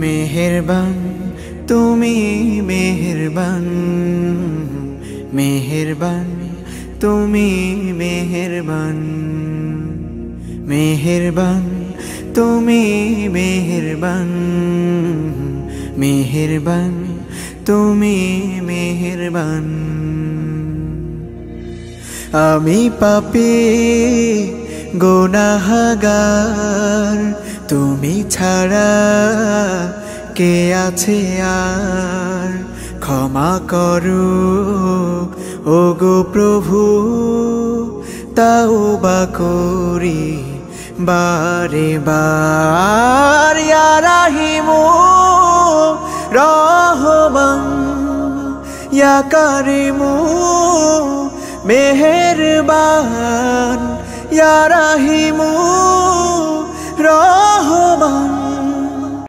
মেহেরবান তুমি মেহেরবান, মেহেরবান তুমি মেহেরবান, মেহেরবান তুমি মেহেরবান, মেহেরবান তুমি মেহেরবান। আমি পাপী গুনাহগার, তুমি ছাড়া কে আছে আর? ক্ষমা করো ওগো প্রভু, তাওবা করি বারে বার। ইয়া রাহিমু রহমান, ইয়া কারিমু মেহেরবান, ইয়া রাহিমু রহমান,